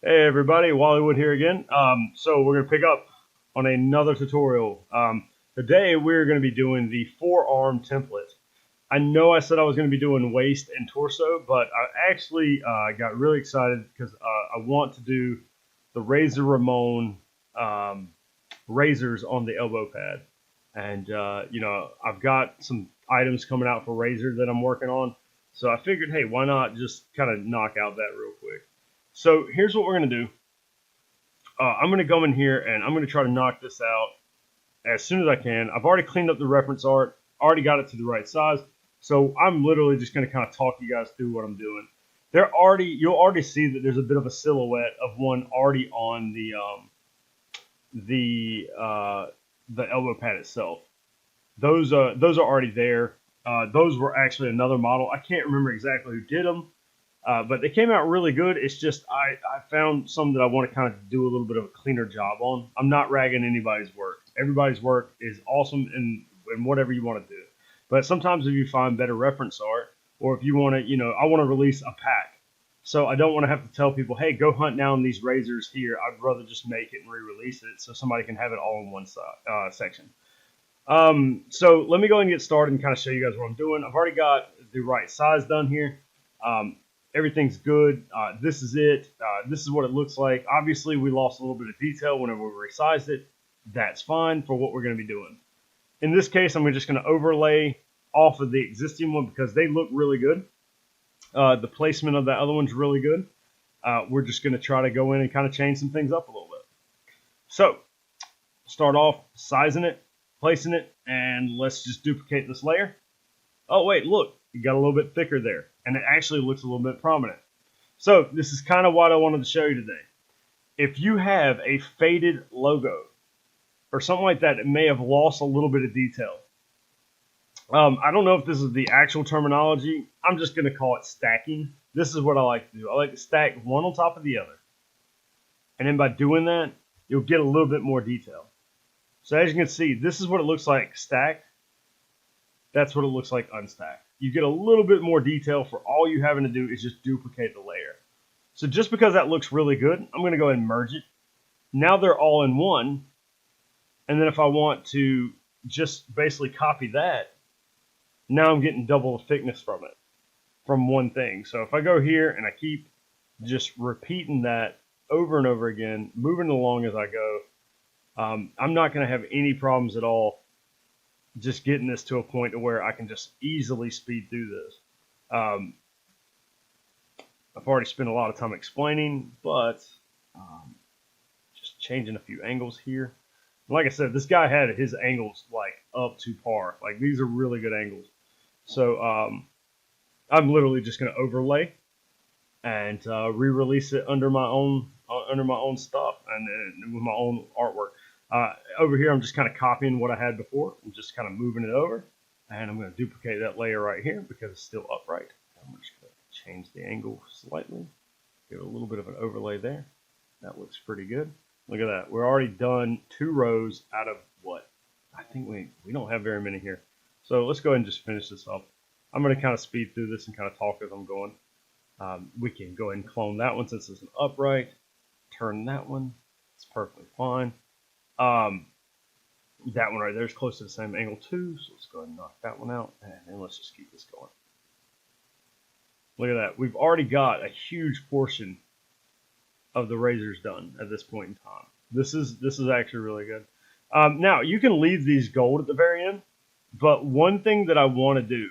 Hey everybody, Wallywood here again. So we're going to pick up on another tutorial. Today we're going to be doing the forearm template. I know I said I was going to be doing waist and torso, but I actually got really excited because I want to do the Razor Ramon razors on the elbow pad. And, I've got some items coming out for razor that I'm working on. So I figured, hey, why not just kind of knock out that real quick. So here's what we're going to do. I'm going to go in here and I'm going to try to knock this out as soon as I can. I've already cleaned up the reference art, already got it to the right size. So I'm literally just going to kind of talk you guys through what I'm doing. You'll already see that there's a bit of a silhouette of one already on the elbow pad itself. Those are already there. Those were actually another model. I can't remember exactly who did them. But they came out really good. It's just I found some that I want to kind of do a little bit of a cleaner job on. I'm not ragging anybody's work. Everybody's work is awesome in whatever you want to do. But sometimes if you find better reference art, or if you want to, I want to release a pack. So I don't want to have to tell people, hey, go hunt down these razors here. I'd rather just make it and re-release it so somebody can have it all in one section. So let me go ahead and get started and kind of show you guys what I'm doing. I've already got the right size done here. Everything's good. This is it. This is what it looks like. Obviously, we lost a little bit of detail whenever we resized it. That's fine for what we're going to be doing. In this case, I'm just going to overlay off of the existing one because they look really good. The placement of the other one's really good. We're just going to try to go in and kind of change some things up a little bit. So, start off sizing it, placing it, and let's just duplicate this layer. Oh, wait, look. It got a little bit thicker there, and it actually looks a little bit prominent. So this is kind of what I wanted to show you today. If you have a faded logo or something like that, it may have lost a little bit of detail. I don't know if this is the actual terminology. I'm just going to call it stacking. This is what I like to do. I like to stack one on top of the other. And then by doing that, you'll get a little bit more detail. So as you can see, this is what it looks like stacked. That's what it looks like unstacked. You get a little bit more detail for all you having to do is just duplicate the layer. So just because that looks really good, I'm going to go ahead and merge it. Now they're all in one. And then if I want to just basically copy that, now I'm getting double the thickness from it, from one thing. So if I go here and I keep just repeating that over and over again, moving along as I go, I'm not going to have any problems at all just getting this to a point to where I can just easily speed through this. I've already spent a lot of time explaining, but just changing a few angles here. Like I said, this guy had his angles like up to par. Like these are really good angles. So I'm literally just going to overlay and re-release it under my own stuff and with my own artwork. Over here, I'm just kind of copying what I had before. I'm just kind of moving it over. And I'm going to duplicate that layer right here because it's still upright. I'm just going to change the angle slightly. Give it a little bit of an overlay there. That looks pretty good. Look at that. We're already done 2 rows out of what? I think we don't have very many here. So let's go ahead and just finish this up. I'm going to kind of speed through this and kind of talk as I'm going. We can go ahead and clone that one since it's an upright. Turn that one. It's perfectly fine. That one right there is close to the same angle too, so let's go ahead and knock that one out, and then let's just keep this going. Look at that. We've already got a huge portion of the razors done at this point in time. This is actually really good. Now, you can leave these gold at the very end, but one thing that I want to do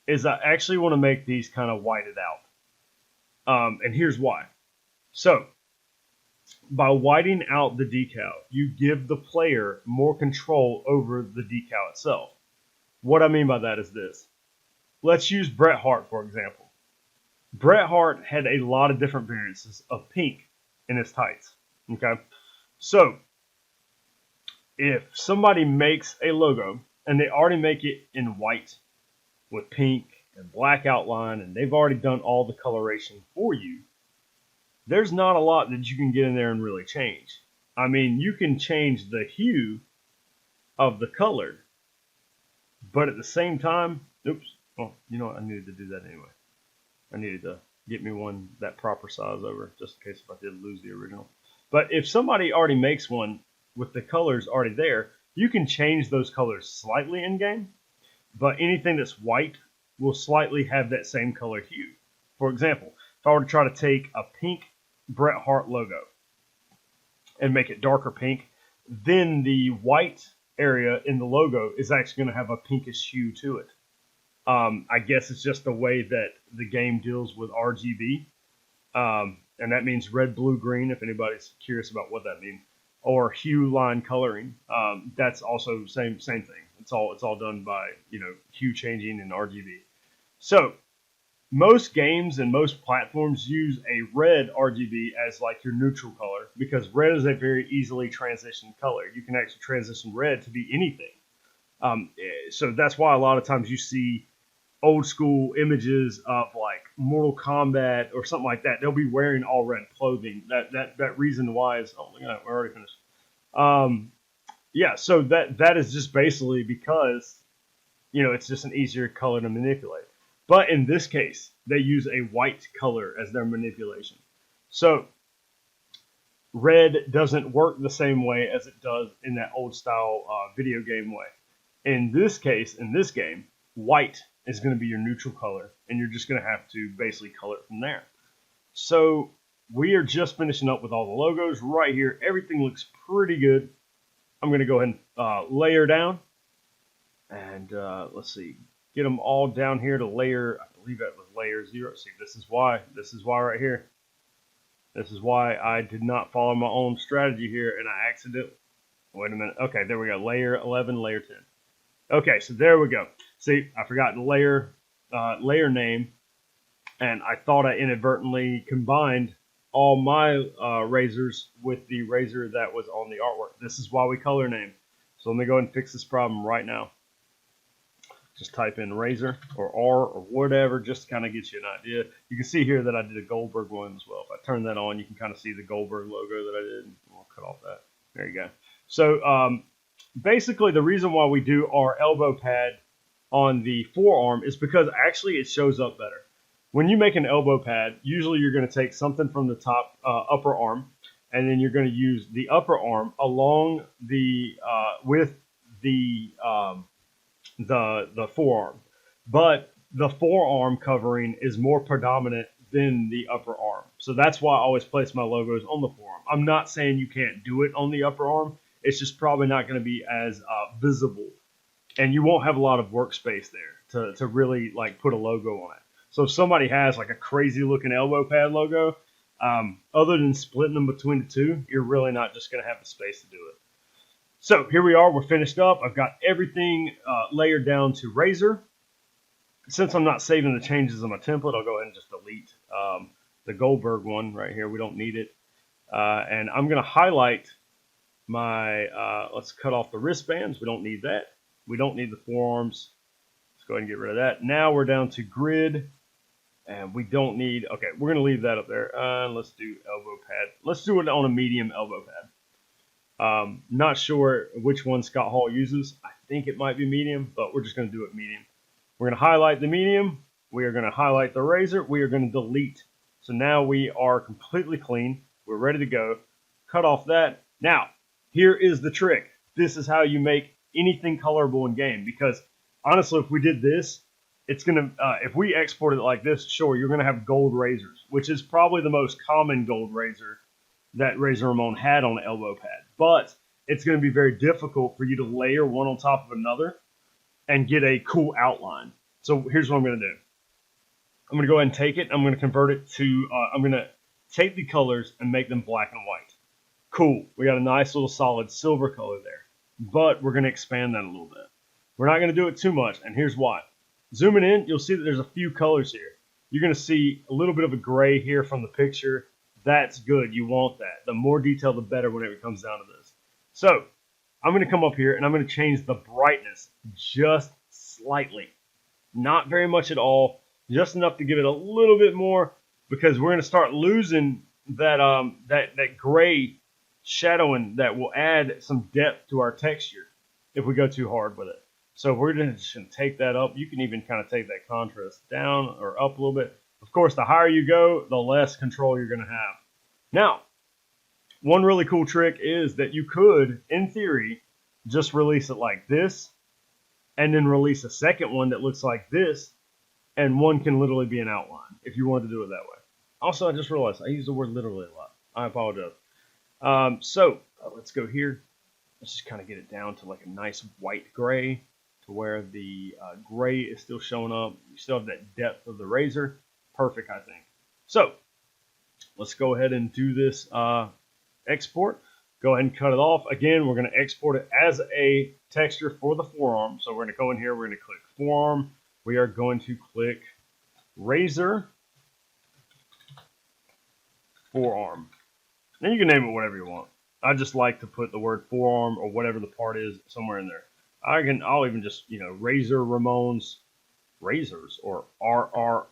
is I actually want to make these kind of whited out. And here's why. So, by whiting out the decal, you give the player more control over the decal itself. What I mean by that is this. Let's use Bret Hart, for example. Bret Hart had a lot of different variances of pink in his tights. Okay? So, if somebody makes a logo, and they already make it in white with pink and black outline, and they've already done all the coloration for you, there's not a lot that you can get in there and really change. I mean, you can change the hue of the color, but at the same time, oops, well, you know what, I needed to do that anyway. I needed to get me one that proper size over, just in case if I did lose the original. But if somebody already makes one with the colors already there, you can change those colors slightly in game, but anything that's white will slightly have that same color hue. For example, if I were to try to take a pink Bret Hart logo and make it darker pink, then the white area in the logo is actually going to have a pinkish hue to it. I guess it's just the way that the game deals with RGB, and that means red, blue, green. If anybody's curious about what that means, or hue line coloring, that's also same thing. It's all done by hue changing in RGB. So most games and most platforms use a red RGB as like your neutral color because red is a very easily transitioned color. You can actually transition red to be anything. So that's why a lot of times you see old school images of like Mortal Kombat or something like that. They'll be wearing all red clothing. That reason why is, oh look at that, we're already finished. Yeah, so that is just basically because it's just an easier color to manipulate. But in this case, they use a white color as their manipulation. So red doesn't work the same way as it does in that old style video game way. In this case, in this game, white is going to be your neutral color, and you're just going to have to basically color it from there. So we are just finishing up with all the logos right here. Everything looks pretty good. I'm going to go ahead and layer down, and let's see, get them all down here to layer. I believe that was layer 0. See, this is why right here. This is why I did not follow my own strategy here, and I accidentally. Wait a minute. Okay, there we go. Layer 11, layer 10. Okay, so there we go. See, I forgot the layer name, and I thought I inadvertently combined all my razors with the razor that was on the artwork. This is why we color name. So let me go ahead and fix this problem right now. Just type in razor or R or whatever, just to kind of get you an idea. You can see here that I did a Goldberg one as well. If I turn that on, you can kind of see the Goldberg logo that I did. I'll cut off that. There you go. So basically the reason why we do our elbow pad on the forearm is because actually it shows up better. When you make an elbow pad, usually you're going to take something from the top upper arm, and then you're going to use the upper arm along the with the forearm. But the forearm covering is more predominant than the upper arm. So that's why I always place my logos on the forearm. I'm not saying you can't do it on the upper arm. It's just probably not going to be as visible, and you won't have a lot of workspace there to really like put a logo on it. So if somebody has like a crazy looking elbow pad logo, other than splitting them between the two, you're really not just going to have the space to do it. So here we are, we're finished up. I've got everything layered down to razor. Since I'm not saving the changes on my template, I'll go ahead and just delete the Goldberg one right here. We don't need it. And I'm going to highlight my, let's cut off the wristbands. We don't need that. We don't need the forearms. Let's go ahead and get rid of that. Now we're down to grid. And we don't need, okay, we're going to leave that up there. Let's do elbow pad. Let's do it on a medium elbow pad. Not sure which one Scott Hall uses. I think it might be medium, but we're just going to do it medium. We're going to highlight the medium. We are going to highlight the razor. We are going to delete. So now we are completely clean. We're ready to go. Cut off that. Now, here is the trick. This is how you make anything colorable in game, because honestly, if we did this, it's going to, if we exported it like this, sure, you're going to have gold razors, which is probably the most common gold razor that Razor Ramon had on the elbow pad. But it's going to be very difficult for you to layer one on top of another and get a cool outline. So here's what I'm going to do. I'm going to go ahead and take it. I'm going to convert it to, I'm going to take the colors and make them black and white. Cool. We got a nice little solid silver color there. But we're going to expand that a little bit. We're not going to do it too much, and here's why. Zooming in, you'll see that there's a few colors here. You're going to see a little bit of a gray here from the picture. That's good. You want that. The more detail, the better whenever it comes down to this. So I'm going to come up here, and I'm going to change the brightness just slightly. Not very much at all, just enough to give it a little bit more, because we're going to start losing that, that gray shadowing that will add some depth to our texture if we go too hard with it. So if we're just going to take that up, you can even kind of take that contrast down or up a little bit. Of course, the higher you go, the less control you're going to have. Now, one really cool trick is that you could, in theory, just release it like this, and then release a second one that looks like this, and one can literally be an outline if you wanted to do it that way. Also, I just realized I use the word literally a lot. I apologize. Let's go here. Let's just kind of get it down to like a nice white gray, to where the gray is still showing up. You still have that depth of the razor. Perfect, I think. So let's go ahead and do this export. Go ahead and cut it off. Again, we're going to export it as a texture for the forearm. So we're going to go in here. We're going to click forearm. We are going to click razor forearm. And you can name it whatever you want. I just like to put the word forearm or whatever the part is somewhere in there. I'll even just, razor Ramones razors, or RRR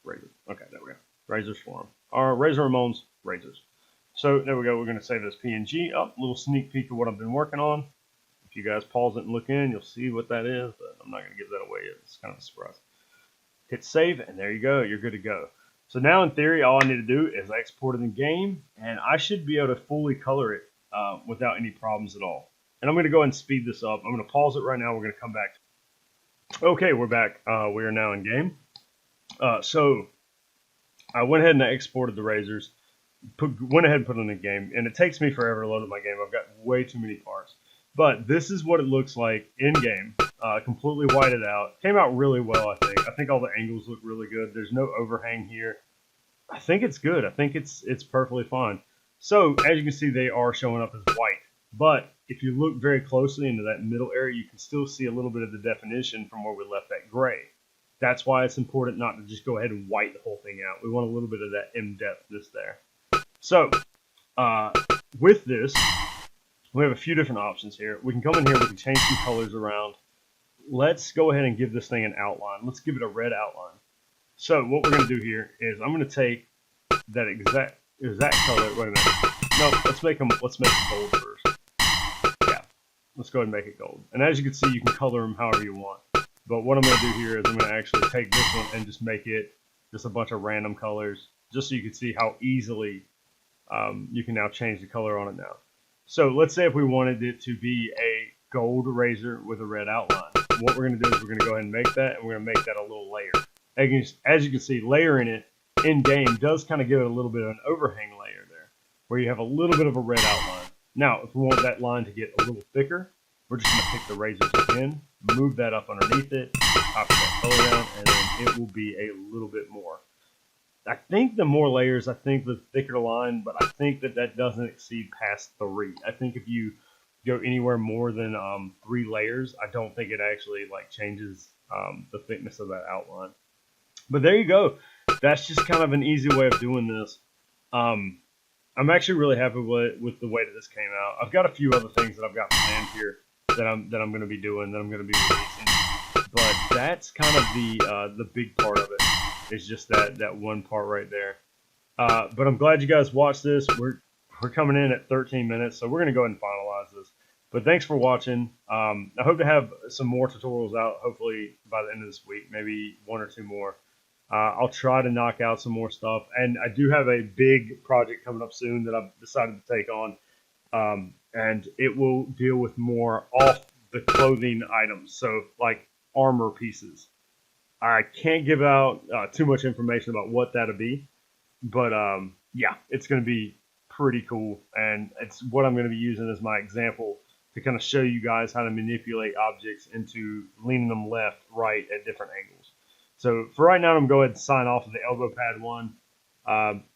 razor. Okay, there we go. Razors forearm. Razor Ramones razors. So there we go. We're going to save this PNG up. A little sneak peek of what I've been working on. If you guys pause it and look in, you'll see what that is, but I'm not going to give that away yet. It's kind of a surprise. Hit save, and there you go. You're good to go. So now, in theory, all I need to do is export it in game, and I should be able to fully color it without any problems at all. And I'm going to go ahead and speed this up. I'm going to pause it right now. We're going to come back. Okay, we're back. We are now in game. So I went ahead and I exported the razors. Went ahead and put it in the game, and it takes me forever to load up my game. I've got way too many parts. But this is what it looks like in game, completely whited out. Came out really well, I think. I think all the angles look really good. There's no overhang here. I think it's good. I think it's perfectly fine. So as you can see, they are showing up as white. But if you look very closely into that middle area, you can still see a little bit of the definition from where we left that gray. That's why it's important not to just go ahead and white the whole thing out. We want a little bit of that in-depthness there. So with this, we have a few different options here. We can come in here, we can change some colors around. Let's go ahead and give this thing an outline. Let's give it a red outline. So what we're going to do here is I'm going to take that exact color. Wait a minute. No, let's make it gold first. Yeah, let's go ahead and make it gold. And as you can see, you can color them however you want. But what I'm going to do here is I'm going to actually take this one and just make it just a bunch of random colors, just so you can see how easily you can now change the color on it now. So let's say if we wanted it to be a gold razor with a red outline. What we're going to do is we're going to go ahead and make that, and we're going to make that a little layer. As you can see, layering it in-game does kind of give it a little bit of an overhang layer there, where you have a little bit of a red outline. Now, if we want that line to get a little thicker, we're just going to pick the razors again, move that up underneath it, copy that color down, and then it will be a little bit more. I think the more layers, I think the thicker line, but I think that doesn't exceed past 3. I think if you go anywhere more than 3 layers, I don't think it actually changes the thickness of that outline. But there you go. That's just kind of an easy way of doing this. I'm actually really happy with the way that this came out. I've got a few other things that I've got planned here that I'm going to be doing, that I'm going to be releasing. But that's kind of the big part of it. It's just that one part right there. But I'm glad you guys watched this. We're coming in at 13 minutes, so we're going to go ahead and finalize this. But thanks for watching. I hope to have some more tutorials out, hopefully by the end of this week, maybe 1 or 2 more. I'll try to knock out some more stuff. And I do have a big project coming up soon that I've decided to take on. And it will deal with more off the clothing items, so like armor pieces. I can't give out too much information about what that'll be, but yeah, it's going to be pretty cool, and it's what I'm going to be using as my example to kind of show you guys how to manipulate objects into leaning them left, right at different angles. So for right now, I'm going to go ahead and sign off of the elbow pad one.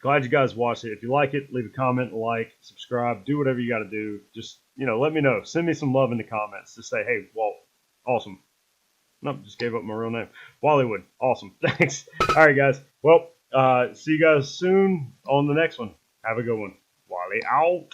Glad you guys watched it. If you like it, leave a comment, like, subscribe, do whatever you got to do. Just, let me know. Send me some love in the comments. Just say, hey, Walt, awesome. Nope, just gave up my real name. Wallywood, awesome. Thanks. All right, guys. Well, see you guys soon on the next one. Have a good one. Wally out.